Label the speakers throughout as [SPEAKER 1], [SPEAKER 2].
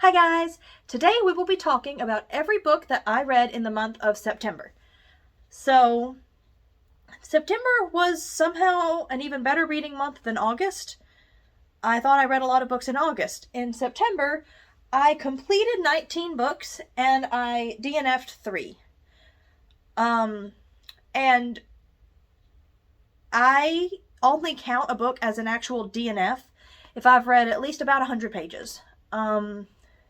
[SPEAKER 1] Hi guys! Today we will be talking about every book that I read in the month of September. So, September was somehow an even better reading month than August. I thought I read a lot of books in August. In September, I completed 19 books and I DNF'd 3. And I only count a book as an actual DNF if I've read at least about 100 pages.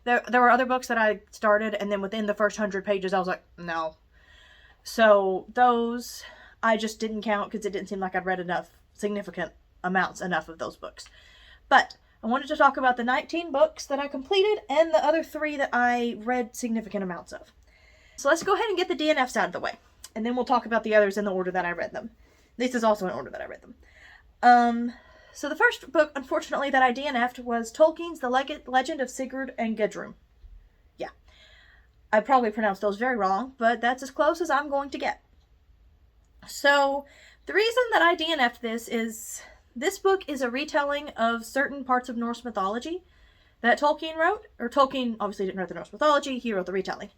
[SPEAKER 1] There were other books that I started, and then within the first 100 pages, I was like, no. So those I just didn't count because it didn't seem like I'd read enough significant amounts enough of those books. But I wanted to talk about the 19 books that I completed and the other 3 that I read significant amounts of. So let's go ahead and get the DNFs out of the way, and then we'll talk about the others in the order that I read them. This is also in order that I read them. So the first book, unfortunately, that I DNF'd was Tolkien's The Legend of Sigurd and Gudrun. Yeah. I probably pronounced those very wrong, but that's as close as I'm going to get. So, the reason that I DNF'd this is this book is a retelling of certain parts of Norse mythology that Tolkien wrote. Or Tolkien obviously didn't write the Norse mythology, he wrote the retelling.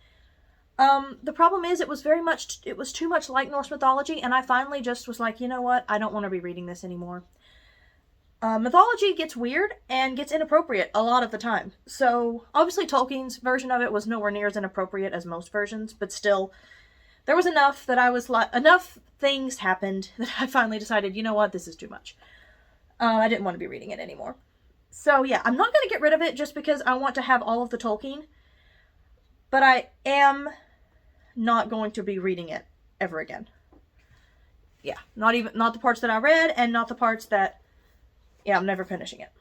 [SPEAKER 1] The problem is it was too much like Norse mythology, and I finally just was like, you know what, I don't want to be reading this anymore. Mythology gets weird and gets inappropriate a lot of the time. So, obviously Tolkien's version of it was nowhere near as inappropriate as most versions, but still, there was enough things happened that I finally decided, you know what, this is too much. I didn't want to be reading it anymore. So yeah, I'm not going to get rid of it just because I want to have all of the Tolkien, but I am not going to be reading it ever again. Yeah, not the parts that I read, and not the parts that, yeah, I'm never finishing it.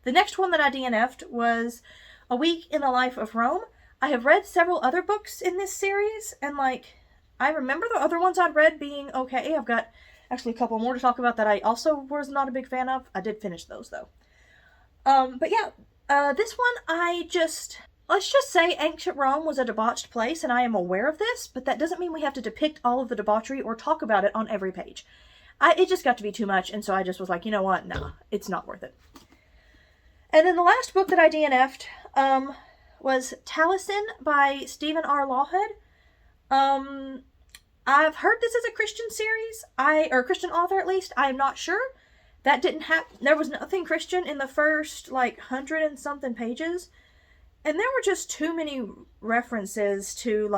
[SPEAKER 1] The next one that I DNF'd was A Week in the Life of Rome. I have read several other books in this series, and I remember the other ones I'd read being okay. I've got actually a couple more to talk about that I also was not a big fan of. I did finish those though. But yeah, this one let's just say ancient Rome was a debauched place, and I am aware of this, but that doesn't mean we have to depict all of the debauchery or talk about it on every page. It just got to be too much, and so I just was like, you know what, nah, it's not worth it. And then the last book that I DNF'd was Taliesin by Stephen R. Lawhead. I've heard this is a Christian series, or a Christian author at least. I am not sure. That didn't happen. There was nothing Christian in the first 100 and something pages, and there were just too many references to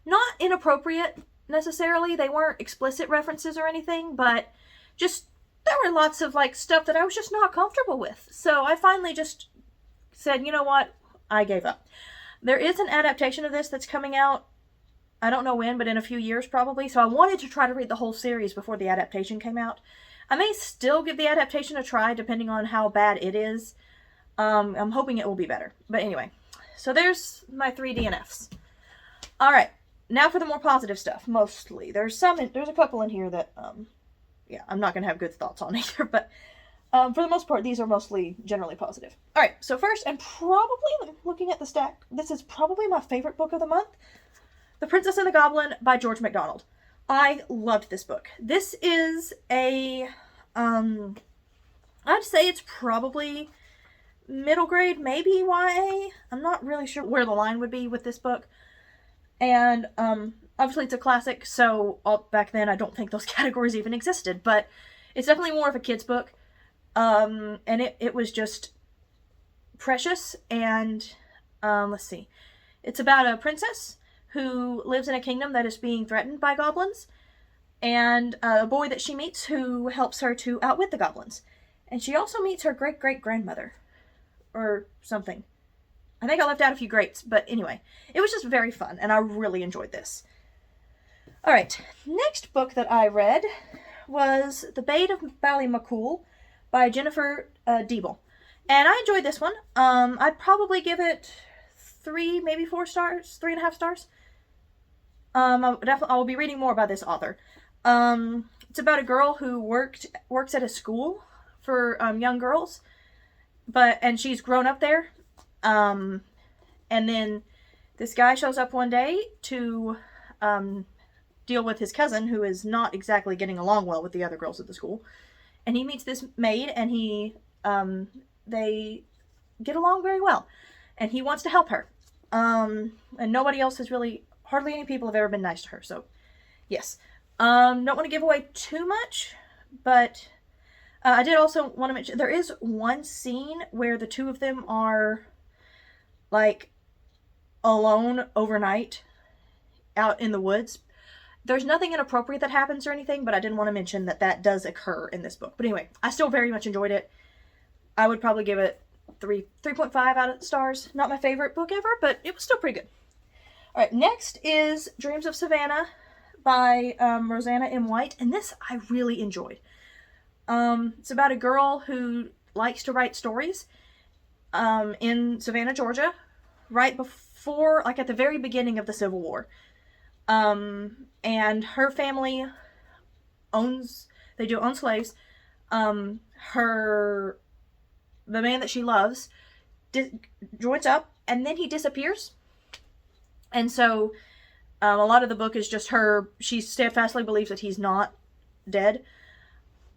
[SPEAKER 1] not inappropriate necessarily. They weren't explicit references or anything, but just there were lots of stuff that I was just not comfortable with. So I finally just said, you know what, I gave up. There is an adaptation of this that's coming out, I don't know when, but in a few years probably. So I wanted to try to read the whole series before the adaptation came out. I may still give the adaptation a try depending on how bad it is. I'm hoping it will be better. But anyway, so there's my 3 DNFs. Alright, now for the more positive stuff, mostly. There's a couple in here that, yeah, I'm not going to have good thoughts on either, but for the most part, these are mostly generally positive. Alright, so first, and probably, looking at the stack, this is probably my favorite book of the month, The Princess and the Goblin by George MacDonald. I loved this book. This is I'd say it's probably middle grade, maybe YA. I'm not really sure where the line would be with this book. And, obviously it's a classic, so back then I don't think those categories even existed, but it's definitely more of a kid's book. And it was just precious, and, let's see. It's about a princess who lives in a kingdom that is being threatened by goblins, and a boy that she meets who helps her to outwit the goblins. And she also meets her great-great-grandmother, or something. I think I left out a few greats, but anyway. It was just very fun, and I really enjoyed this. Alright, next book that I read was The Bait of Ballymaccool by Jennifer Deeble. And I enjoyed this one. I'd probably give it 3, maybe 4 stars, 3.5 stars. I will be reading more about this author. It's about a girl who works at a school for young girls, and she's grown up there. And then this guy shows up one day to deal with his cousin, who is not exactly getting along well with the other girls at the school. And he meets this maid, and they get along very well. and he wants to help her. And nobody else has really, hardly any people have ever been nice to her. So, yes. Don't want to give away too much, but I did also want to mention there is one scene where the two of them are like alone overnight out in the woods. There's nothing inappropriate that happens or anything, but I didn't want to mention that that does occur in this book. But anyway, I still very much enjoyed it. I would probably give it 3.5 out of stars. Not my favorite book ever, but it was still pretty good. All right, next is Dreams of Savannah by Rosanna M. White, and this I really enjoyed. It's about a girl who likes to write stories in Savannah, Georgia, right before, like at the very beginning of the Civil War. And her family they do own slaves. The man that she loves joins up, and then he disappears. And so a lot of the book is just her. She steadfastly believes that he's not dead.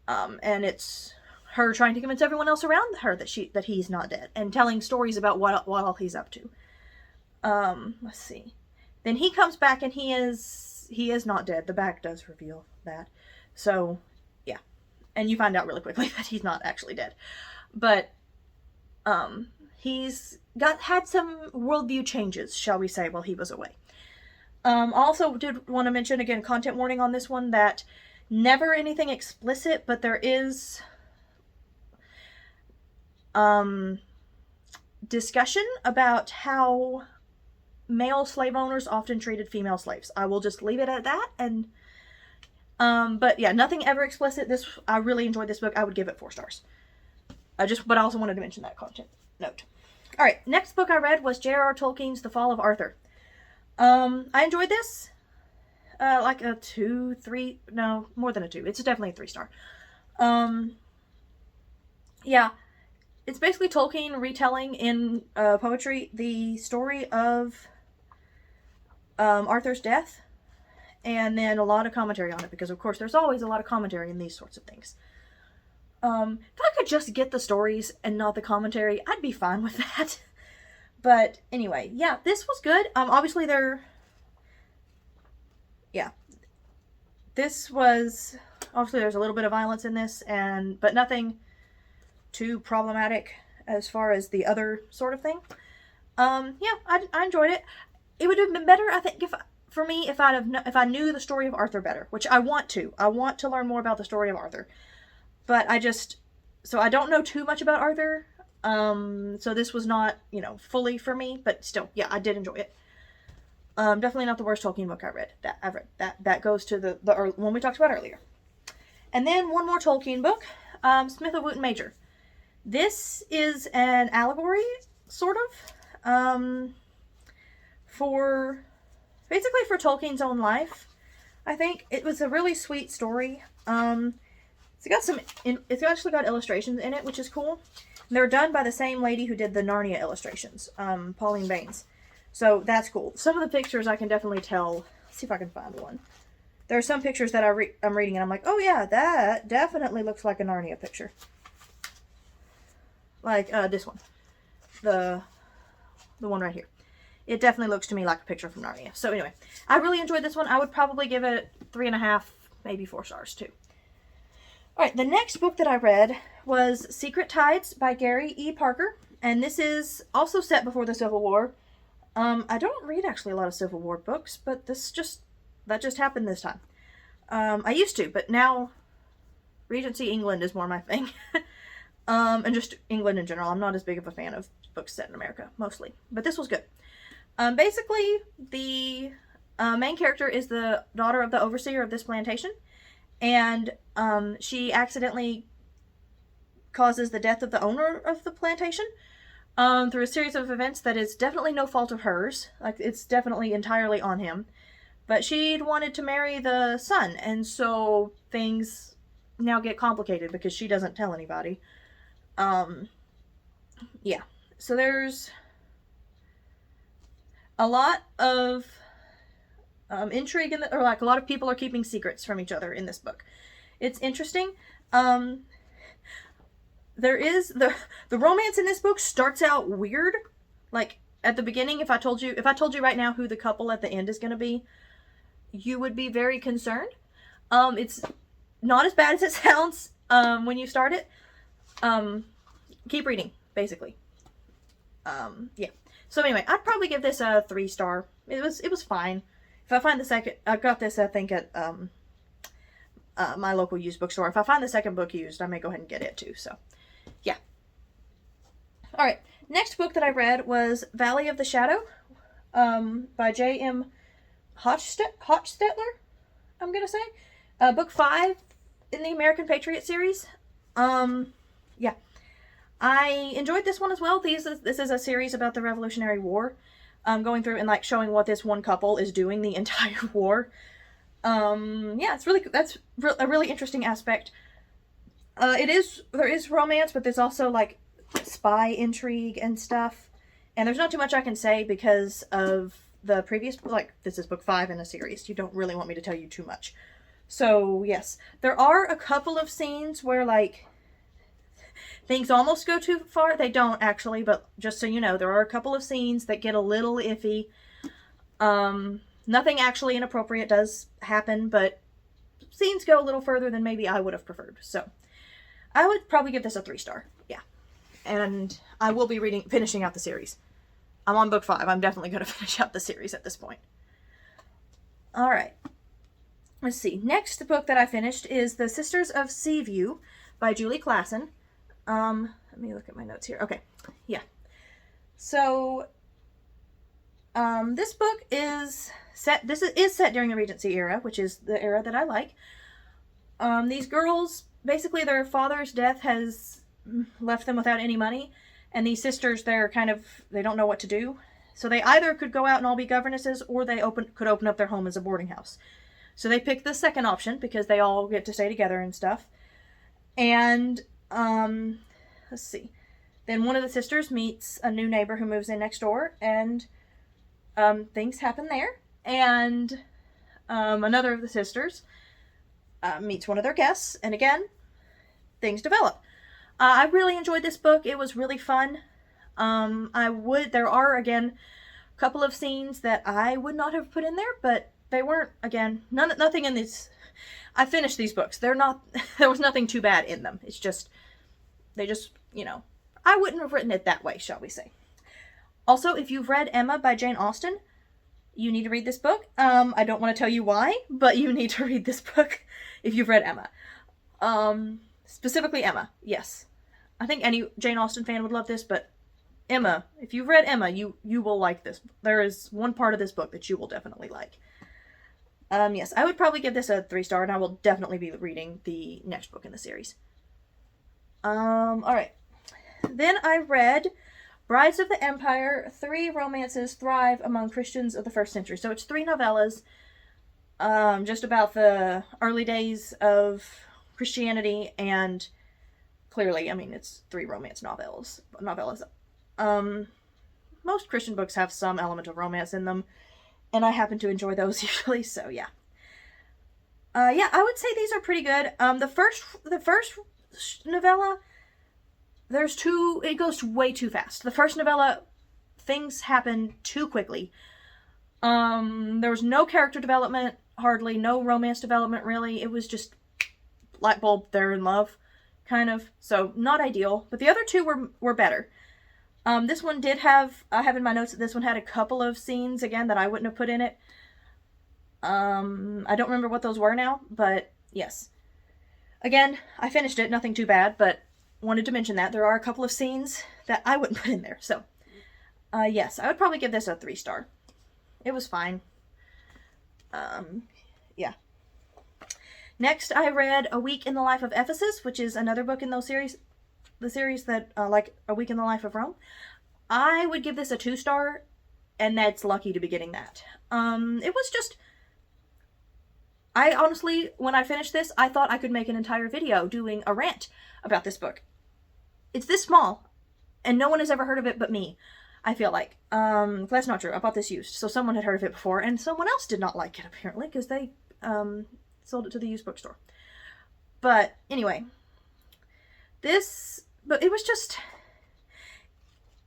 [SPEAKER 1] And it's her trying to convince everyone else around her that he's not dead, and telling stories about what all he's up to. Let's see. Then he comes back, and he is not dead. The back does reveal that. So, yeah. And you find out really quickly that he's not actually dead. But he's had some worldview changes, shall we say, while he was away. Also did want to mention, again, content warning on this one, that never anything explicit, but there is discussion about how male slave owners often treated female slaves. I will just leave it at that. And but yeah, nothing ever explicit. I really enjoyed this book. I would give it 4 stars. But I also wanted to mention that content note. All right, next book I read was J.R.R. Tolkien's The Fall of Arthur. I enjoyed this. Like a 2, 3, no, more than a 2. It's definitely a 3-star. Yeah, it's basically Tolkien retelling in poetry the story of Arthur's death, and then a lot of commentary on it, because of course there's always a lot of commentary in these sorts of things. If I could just get the stories and not the commentary, I'd be fine with that. But anyway, yeah, this was good. Obviously there's a little bit of violence in this, but nothing too problematic as far as the other sort of thing. Yeah, I enjoyed it. It would have been better, I think, if I knew the story of Arthur better, which I want to. I want to learn more about the story of Arthur. But I don't know too much about Arthur. So this was not, fully for me, but still, yeah, I did enjoy it. Definitely not the worst Tolkien book I've read. That goes to the one we talked about earlier. And then one more Tolkien book, Smith of Wootton Major. This is an allegory, sort of, for Tolkien's own life. I think it was a really sweet story. It's actually got illustrations in it, which is cool. They're done by the same lady who did the Narnia illustrations, Pauline Baines. So that's cool. Some of the pictures I can definitely tell. Let's see if I can find one. There are some pictures that I'm reading and I'm like, oh yeah, that definitely looks like a Narnia picture. Like this one. The one right here. It definitely looks to me like a picture from Narnia. So anyway, I really enjoyed this one. I would probably give it 3.5, maybe 4 stars too. Alright, the next book that I read was Secret Tides by Gary E. Parker. And this is also set before the Civil War. I don't read actually a lot of Civil War books, but that just happened this time. I used to, but now Regency England is more my thing. And just England in general. I'm not as big of a fan of books set in America, mostly. But this was good. Basically, the main character is the daughter of the overseer of this plantation. And she accidentally causes the death of the owner of the plantation through a series of events that is definitely no fault of hers. Like, it's definitely entirely on him. But she'd wanted to marry the son, and so things now get complicated because she doesn't tell anybody. Yeah. So there's a lot of intrigue a lot of people are keeping secrets from each other in this book. It's interesting. There is the romance in this book starts out weird, Like, at the beginning, if I told you right now who the couple at the end is going to be, you would be very concerned. It's not as bad as it sounds when you start it. Keep reading, basically. Yeah. So anyway, I'd probably give this a 3-star. It was fine. If I find the second, I got this, I think, at my local used bookstore. If I find the second book used, I may go ahead and get it too. So, yeah. All right. Next book that I read was Valley of the Shadow, by J.M. Hochstetler, I'm gonna say. Book 5 in the American Patriot series. Yeah. I enjoyed this one as well. This is a series about the Revolutionary War, going through and like showing what this one couple is doing the entire war. Yeah, that's a really interesting aspect. There is romance, but there's also like spy intrigue and stuff. And there's not too much I can say because of the previous, like, this is book 5 in a series. You don't really want me to tell you too much. So, yes. There are a couple of scenes where, like, things almost go too far. They don't, actually, but just so you know, there are a couple of scenes that get a little iffy. Nothing actually inappropriate does happen, but scenes go a little further than maybe I would have preferred. So, I would probably give this a 3-star. Yeah. And I will be finishing out the series. I'm on book 5. I'm definitely going to finish out the series at this point. Alright. Let's see. Next book that I finished is The Sisters of Seaview by Julie Klassen. Let me look at my notes here. Okay. Yeah. So, this book is set during the Regency era, which is the era that I like. These girls, basically their father's death has left them without any money, and these sisters, they don't know what to do. So they either could go out and all be governesses, or they could open up their home as a boarding house. So they picked the second option because they all get to stay together and stuff. And, let's see. Then one of the sisters meets a new neighbor who moves in next door, and things happen there. And another of the sisters meets one of their guests, and again, things develop. I really enjoyed this book. It was really fun. There are, again, a couple of scenes that I would not have put in there, but they weren't, again, nothing in these. I finished these books. There was nothing too bad in them. It's just, I wouldn't have written it that way, shall we say. Also, if you've read Emma by Jane Austen, you need to read this book. I don't want to tell you why, but you need to read this book if you've read Emma. Specifically Emma, yes. I think any Jane Austen fan would love this, but Emma, if you've read Emma, you will like this. There is one part of this book that you will definitely like. Yes, I would probably give this a 3-star, and I will definitely be reading the next book in the series. Alright. Then I read Brides of the Empire, 3 Romances Thrive Among Christians of the First Century. So it's 3 novellas, just about the early days of Christianity, and clearly, I mean, it's 3 romance novellas. Most Christian books have some element of romance in them, and I happen to enjoy those usually, so yeah. Yeah, I would say these are pretty good. The first novella, it goes way too fast. The first novella, things happen too quickly. There was no character development, hardly, no romance development, really. It was just light bulb, they're in love, kind of. So, not ideal. But the other 2 were better. This one I have in my notes that this one had a couple of scenes, again, that I wouldn't have put in it. I don't remember what those were now, but yes. Again, I finished it, nothing too bad, but wanted to mention that. There are a couple of scenes that I wouldn't put in there, so. Yes, I would probably give this a 3-star. It was fine. Yeah. Next, I read A Week in the Life of Ephesus, which is another book in the series that, like A Week in the Life of Rome. I would give this a 2-star, and that's lucky to be getting that. It was just, I honestly, when I finished this, I thought I could make an entire video doing a rant about this book. It's this small, and no one has ever heard of it but me, I feel like. That's not true. I bought this used, so someone had heard of it before, and someone else did not like it, apparently, because they, sold it to the used bookstore. But, anyway. But it was just,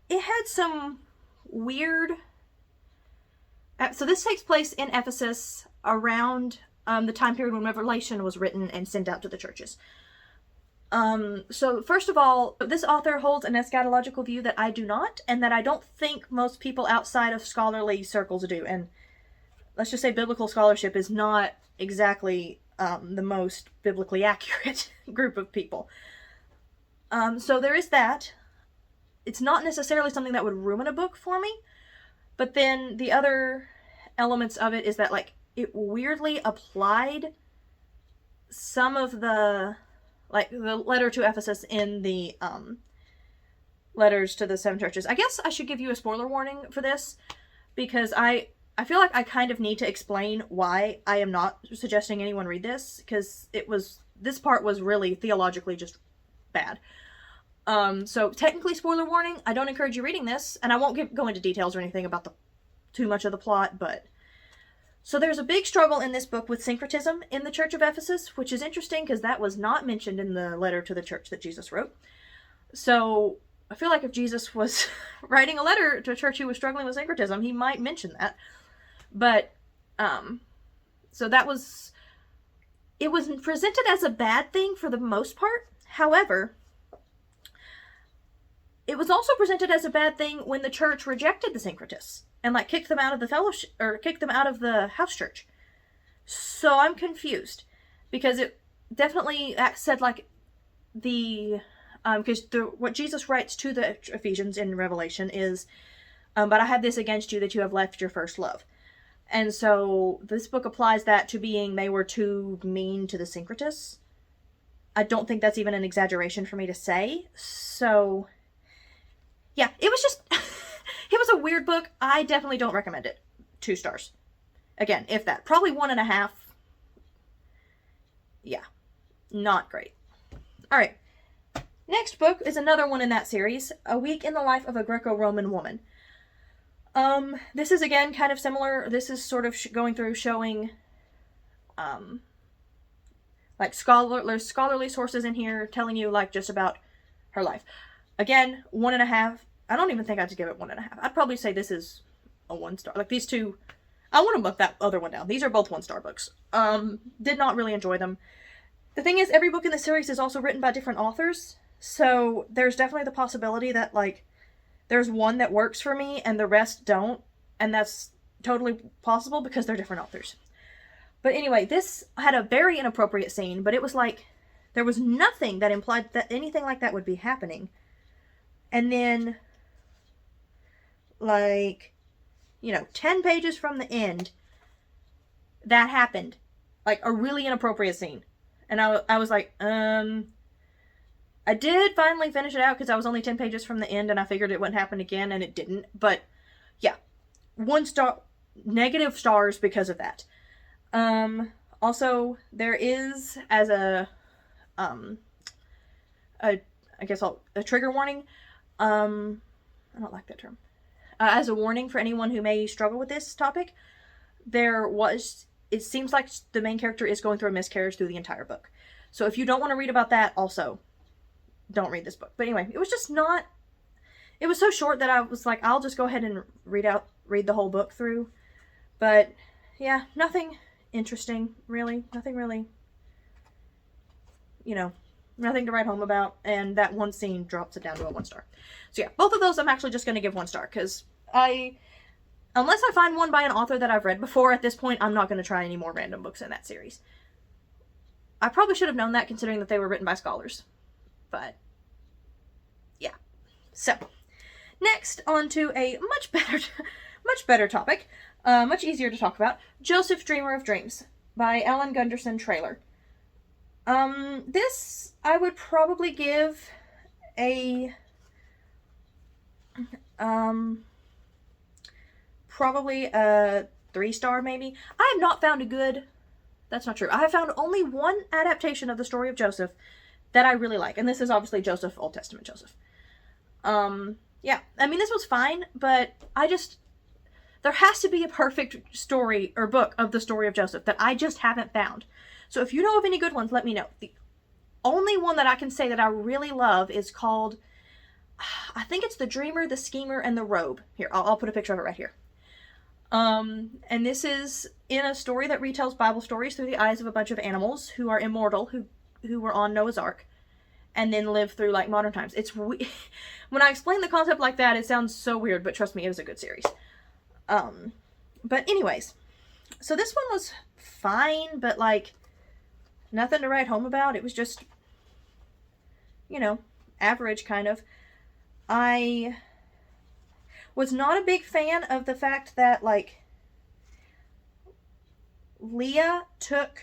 [SPEAKER 1] it had some weird. So this takes place in Ephesus around the time period when Revelation was written and sent out to the churches. So first of all, this author holds an eschatological view that I do not, and that I don't think most people outside of scholarly circles do. And let's just say biblical scholarship is not exactly the most biblically accurate group of people. So there is that. It's not necessarily something that would ruin a book for me, but then the other elements of it is that, like, it weirdly applied some of the, like, the letter to Ephesus in the letters to the 7 churches. I guess I should give you a spoiler warning for this, because I feel like I kind of need to explain why I am not suggesting anyone read this, because this part was really theologically just bad. So technically, spoiler warning, I don't encourage you reading this, and I won't go into details or anything about too much of the plot, but... So there's a big struggle in this book with syncretism in the Church of Ephesus, which is interesting because that was not mentioned in the letter to the church that Jesus wrote. So I feel like if Jesus was writing a letter to a church who was struggling with syncretism, he might mention that. But, so it was presented as a bad thing for the most part. However, it was also presented as a bad thing when the church rejected the syncretists and, like, kicked them out of the fellowship, or kicked them out of the house church. So I'm confused, because it definitely said, like, because what Jesus writes to the Ephesians in Revelation is, but I have this against you, that you have left your first love. And so this book applies that to being they were too mean to the syncretists. I don't think that's even an exaggeration for me to say. So, yeah, it was just... It was a weird book. I definitely don't recommend it. 2 stars. Again, if that. Probably 1.5. Yeah. Not great. Alright. Next book is another one in that series. A Week in the Life of a Greco-Roman Woman. This is, again, kind of similar. This is sort of going through showing, like, there's scholarly sources in here telling you, like, just about her life. Again, 1.5. I don't even think I'd give it 1.5. I'd probably say this is a 1 star. Like, these two, I want to bump that other one down. These are both 1-star books. Did not really enjoy them. The thing is, every book in the series is also written by different authors, so there's definitely the possibility that, like, there's one that works for me and the rest don't, and that's totally possible because they're different authors. But anyway, this had a very inappropriate scene, but it was like, there was nothing that implied that anything like that would be happening. And then, like, 10 pages from the end, that happened. Like, a really inappropriate scene. And I was like, I did finally finish it out because I was only 10 pages from the end and I figured it wouldn't happen again, and it didn't. But, yeah. 1 star, negative stars because of that. Also, there is, as a trigger warning, I don't like that term. As a warning for anyone who may struggle with this topic, it seems like the main character is going through a miscarriage through the entire book. So if you don't want to read about that, also, don't read this book. But anyway, it was so short that I was like, I'll just go ahead and read the whole book through. But, yeah, nothing interesting, really. Nothing really, nothing to write home about, and that one scene drops it down to a 1 star. So yeah, both of those I'm actually just going to give 1 star, because unless I find one by an author that I've read before, at this point, I'm not going to try any more random books in that series. I probably should have known that, considering that they were written by scholars. But, yeah. So, next, on to a much better topic, much easier to talk about, Joseph, Dreamer of Dreams, by Ellen Gunderson Traylor. This I would probably give a probably a 3 star maybe. I have not found that's not true. I have found only one adaptation of the story of Joseph that I really like, and this is obviously Joseph, Old Testament Joseph. Yeah, I mean, this was fine, but there has to be a perfect story or book of the story of Joseph that I just haven't found. So if you know of any good ones, let me know. The only one that I can say that I really love is called, I think it's The Dreamer, the Schemer, and the Robe. Here, I'll put a picture of it right here. And this is in a story that retells Bible stories through the eyes of a bunch of animals who are immortal, who were on Noah's Ark, and then live through like modern times. It's when I explain the concept like that, it sounds so weird, but trust me, it is a good series. But anyways, so this one was fine, but like nothing to write home about. It was just, you know, average kind of. I was not a big fan of the fact that like Leah took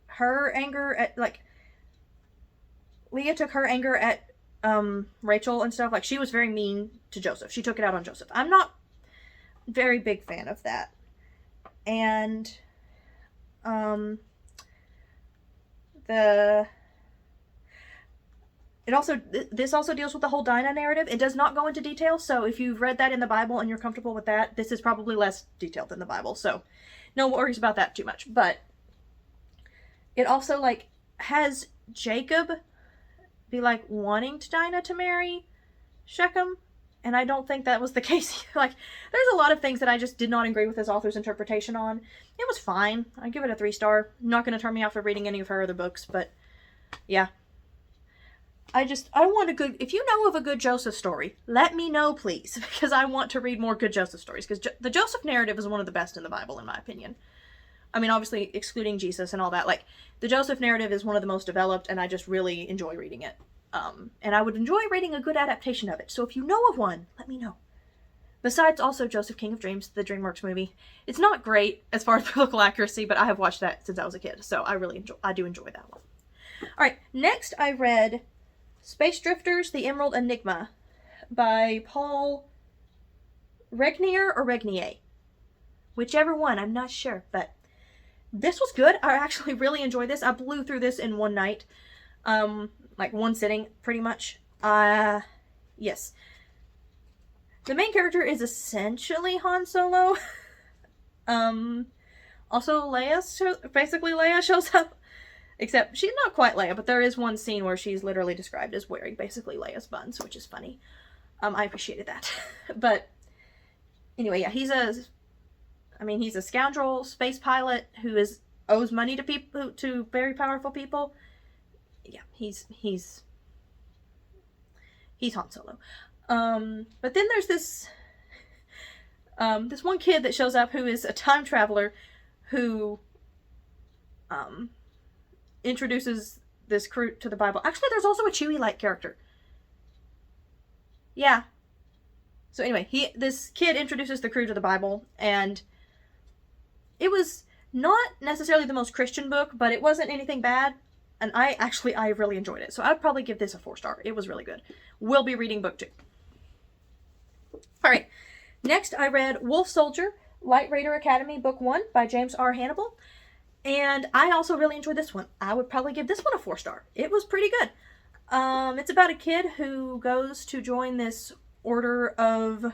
[SPEAKER 1] her anger at Rachel and stuff. Like, she was very mean to Joseph. She took it out on Joseph. I'm not very big fan of that. And this also deals with the whole Dinah narrative. It does not go into detail, so if you've read that in the Bible and you're comfortable with that, this is probably less detailed than the Bible, so no worries about that too much. But it also like has Jacob be like wanting Dinah to marry Shechem, and I don't think that was the case. Like, there's a lot of things that I just did not agree with this author's interpretation on. It was fine. I give it a 3-star. Not going to turn me off of reading any of her other books, but yeah. I want a good, if you know of a good Joseph story, let me know, please, because I want to read more good Joseph stories, because the Joseph narrative is one of the best in the Bible, in my opinion. I mean, obviously, excluding Jesus and all that, like, the Joseph narrative is one of the most developed, and I just really enjoy reading it. And I would enjoy reading a good adaptation of it, so if you know of one, let me know. Besides, also, Joseph, King of Dreams, the DreamWorks movie. It's not great as far as political accuracy, but I have watched that since I was a kid, so I do enjoy that one. Alright, next I read Space Drifters, The Emerald Enigma by Paul Regnier or Regnier. Whichever one, I'm not sure, but this was good. I actually really enjoyed this. I blew through this in one night. Like one sitting, pretty much. Yes. The main character is essentially Han Solo. Also Leia shows up. Except, she's not quite Leia, but there is one scene where she's literally described as wearing basically Leia's buns, which is funny. I appreciated that. But, anyway, yeah, he's a scoundrel space pilot who owes money to people, to very powerful people. Yeah, he's Han Solo. But then there's this one kid that shows up who is a time traveler who, introduces this crew to the Bible. Actually, there's also a Chewie-like character. Yeah. So anyway, this kid introduces the crew to the Bible, and it was not necessarily the most Christian book, but it wasn't anything bad, and I really enjoyed it. So I'd probably give this a 4-star. It was really good. We'll be reading book 2. Alright, next I read Wolf Soldier, Light Raider Academy, Book 1 by James R. Hannibal. And I also really enjoyed this one. I would probably give this one a 4-star. It was pretty good. It's about a kid who goes to join this order of,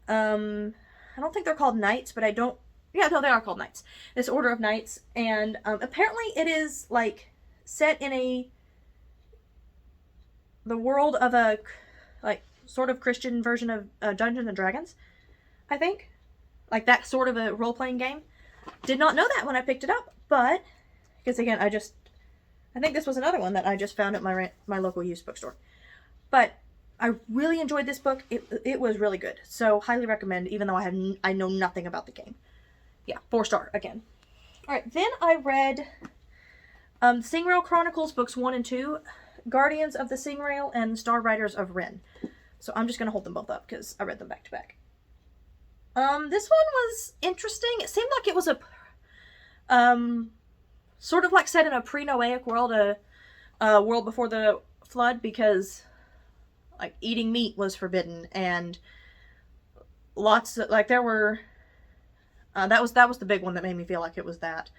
[SPEAKER 1] I don't think they're called knights, but yeah, no, they are called knights. This order of knights, and apparently it is, like, set in the world of a, like, sort of Christian version of Dungeons & Dragons, I think. Like, that sort of a role-playing game. Did not know that when I picked it up, but, because again, I think this was another one that I just found at my local used bookstore. But I really enjoyed this book. It was really good. So, highly recommend, even though I know nothing about the game. Yeah, 4-star again. Alright, then I read Singrail Chronicles, books 1 and 2, Guardians of the Singrail, and Star Riders of Ren. So I'm just going to hold them both up because I read them back to back. This one was interesting. It seemed like it was a, sort of like set in a pre-Noahic world, a world before the flood, because, like, eating meat was forbidden, and lots of, like, there were, that was the big one that made me feel like it was that.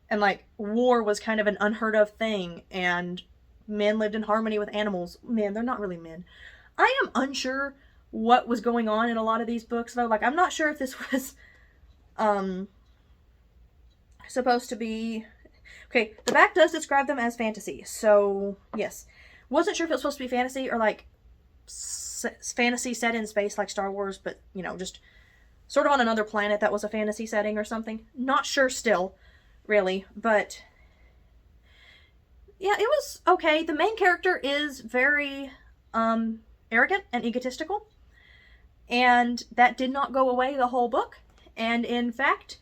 [SPEAKER 1] And, like, war was kind of an unheard of thing, and men lived in harmony with animals. Man, they're not really men. I am unsure what was going on in a lot of these books, though. Like, I'm not sure if this was, supposed to be... Okay, the back does describe them as fantasy, so, yes. Wasn't sure if it was supposed to be fantasy or, like, fantasy set in space like Star Wars, but, you know, just sort of on another planet that was a fantasy setting or something. Not sure still, really, but yeah, it was okay. The main character is very arrogant and egotistical, and that did not go away the whole book. And in fact,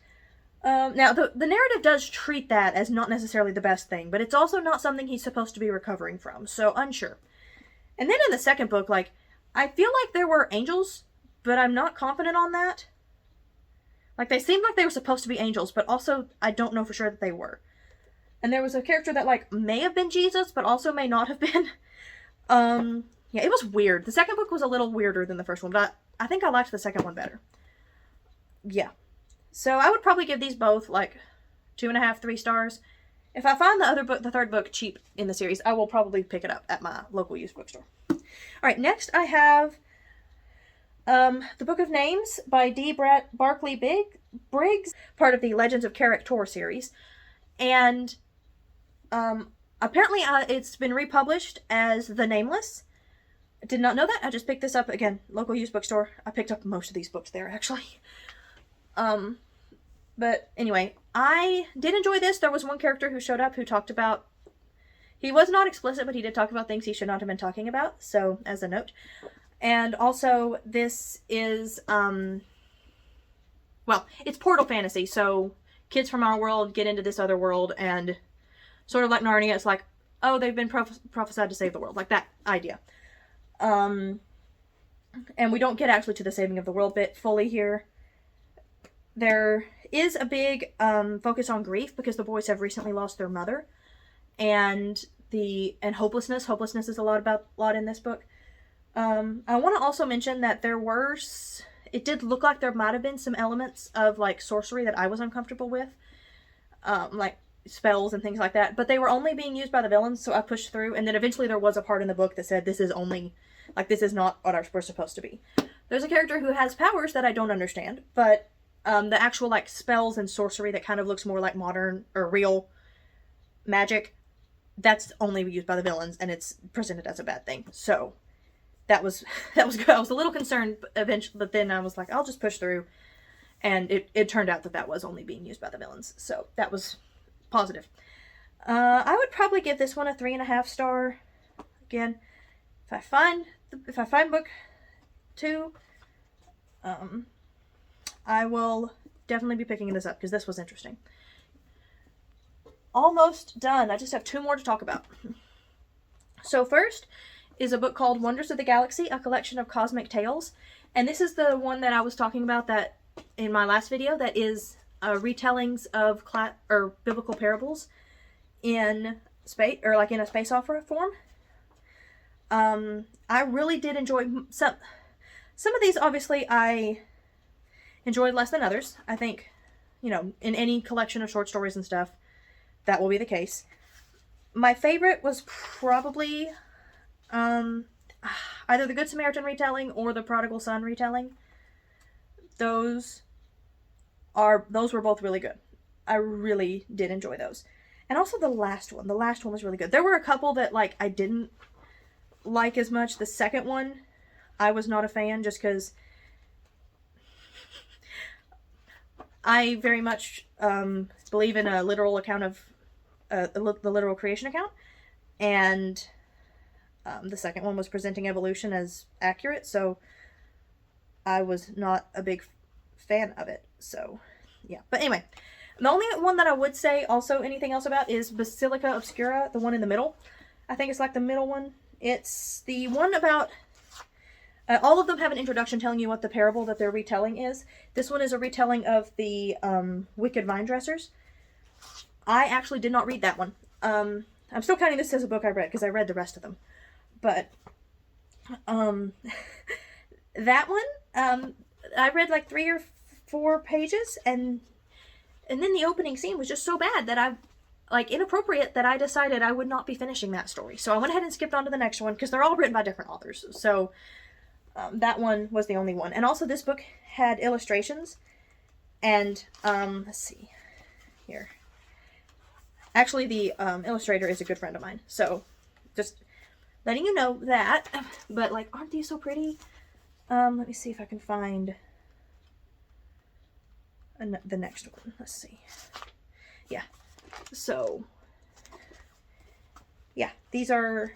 [SPEAKER 1] now the narrative does treat that as not necessarily the best thing, but it's also not something he's supposed to be recovering from, so unsure. And then in the second book, like, I feel like there were angels, but I'm not confident on that. Like, they seemed like they were supposed to be angels, but also I don't know for sure that they were. And there was a character that, like, may have been Jesus, but also may not have been. Yeah, it was weird. The second book was a little weirder than the first one, but I think I liked the second one better. Yeah. So I would probably give these both, like, 2.5, 3 stars. If I find the third book cheap in the series, I will probably pick it up at my local used bookstore. Alright, next I have The Book of Names by D. Barclay Briggs, part of the Legends of Carrick-Tor series. And apparently it's been republished as The Nameless. I did not know that. I just picked this up, again, local used bookstore. I picked up most of these books there, actually. But anyway, I did enjoy this. There was one character who showed up who talked about... He was not explicit, but he did talk about things he should not have been talking about, so, as a note. And also, this is, well, it's portal fantasy, so kids from our world get into this other world, and sort of like Narnia, it's like, oh, they've been prophesied to save the world, like that idea. And we don't get actually to the saving of the world bit fully here. There is a big focus on grief because the boys have recently lost their mother, and hopelessness. Hopelessness is a lot in this book. I want to also mention that it did look like there might have been some elements of like sorcery that I was uncomfortable with, like spells and things like that, but they were only being used by the villains, so I pushed through, and then eventually there was a part in the book that said this is not what we're supposed to be. There's a character who has powers that I don't understand, but the actual like spells and sorcery that kind of looks more like modern or real magic, that's only used by the villains, and it's presented as a bad thing. So that was good. I was a little concerned eventually, but then I was like, I'll just push through, and it turned out that was only being used by the villains. So that was positive. I would probably give this one a 3.5 star. Again, if I find book 2, I will definitely be picking this up because this was interesting. Almost done. I just have 2 more to talk about. So first is a book called Wonders of the Galaxy, a collection of cosmic tales. And this is the one that I was talking about that in my last video, that is retellings of biblical parables in space, or like in a space opera form. I really did enjoy some of these. Obviously, I enjoyed less than others. I think, you know, in any collection of short stories and stuff, that will be the case. My favorite was probably either the Good Samaritan retelling or the Prodigal Son retelling. Those were both really good. I really did enjoy those. And also the last one. The last one was really good. There were a couple that, like, I didn't like as much. The second one, I was not a fan just because I very much believe in a literal account of the literal creation account, and the second one was presenting evolution as accurate, so I was not a big fan of it. So yeah, but anyway, the only one that I would say also anything else about is Basilica Obscura, the one in the middle. I think it's like the middle one. It's the one about all of them have an introduction telling you what the parable that they're retelling is. This one is a retelling of the Wicked Vine Dressers. I actually did not read that one. I'm still counting this as a book I read because I read the rest of them. But that one, I read like 3 or 4 pages, and then the opening scene was just so bad that inappropriate, that I decided I would not be finishing that story. So I went ahead and skipped on to the next one because they're all written by different authors. So that one was the only one. And also this book had illustrations, and let's see here. Actually, the illustrator is a good friend of mine. So just letting you know that. But, like, aren't these so pretty? Let me see if I can find the next one. Let's see. Yeah. So, yeah, these were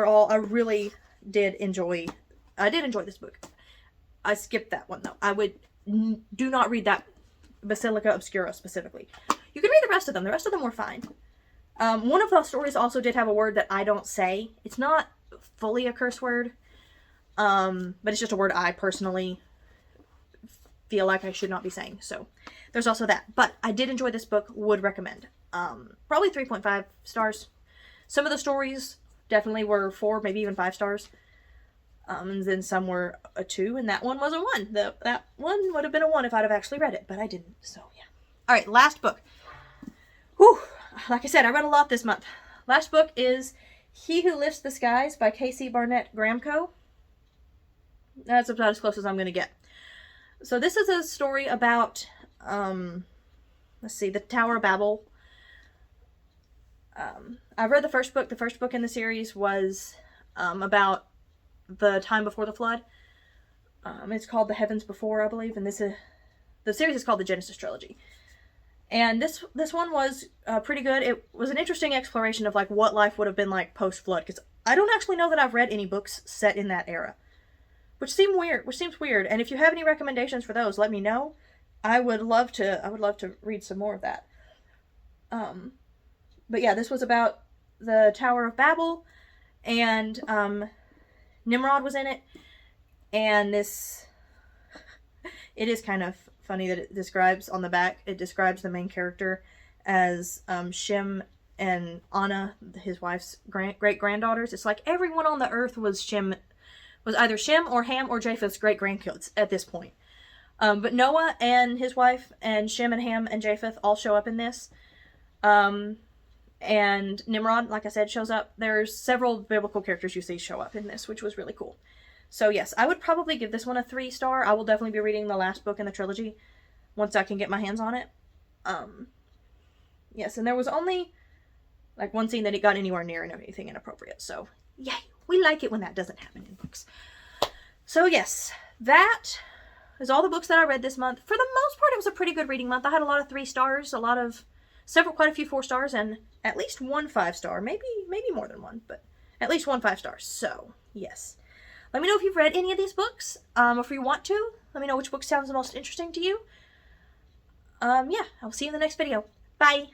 [SPEAKER 1] all, I really did enjoy. I did enjoy this book. I skipped that one, though. I would do not read that Basilica Obscura specifically. You can read the rest of them. The rest of them were fine. One of those stories also did have a word that I don't say. It's not fully a curse word, but it's just a word I personally feel like I should not be saying. So there's also that. But I did enjoy this book. Would recommend. Probably 3.5 stars. Some of the stories definitely were 4, maybe even 5 stars. And then some were a 2, and that one was a 1. That one would have been a 1 if I'd have actually read it, but I didn't. So yeah. All right, last book. Whew. Like I said, I read a lot this month. Last book is He Who Lifts the Skies by K.C. Barnett Gramco. That's about as close as I'm going to get. So this is a story about, let's see, the Tower of Babel. I read the first book. The first book in the series was about the time before the flood. It's called The Heavens Before, I believe, and the series is called the Genesis Trilogy. And this one was pretty good. It was an interesting exploration of like what life would have been like post-flood, because I don't actually know that I've read any books set in that era, which seems weird. And if you have any recommendations for those, let me know. I would love to read some more of that. But yeah, this was about the Tower of Babel, and Nimrod was in it, and it is kind of funny that it describes on the back, it describes the main character as Shem and Anna, his wife's great-granddaughters. It's like everyone on the earth was either Shem or Ham or Japheth's great-grandkids at this point. But Noah and his wife and Shem and Ham and Japheth all show up in this. And Nimrod, like I said, shows up. There's several biblical characters you see show up in this, which was really cool. So yes, I would probably give this one a 3 star. I will definitely be reading the last book in the trilogy once I can get my hands on it. Yes, and there was only like one scene that it got anywhere near anything inappropriate. So yay, we like it when that doesn't happen in books. So yes, that is all the books that I read this month. For the most part, it was a pretty good reading month. I had a lot of 3 stars, quite a few 4 stars, and at least 1 5-star. Maybe more than one, but at least 1 5-star. So yes. Let me know if you've read any of these books, or if you want to. Let me know which book sounds the most interesting to you. Yeah, I'll see you in the next video. Bye!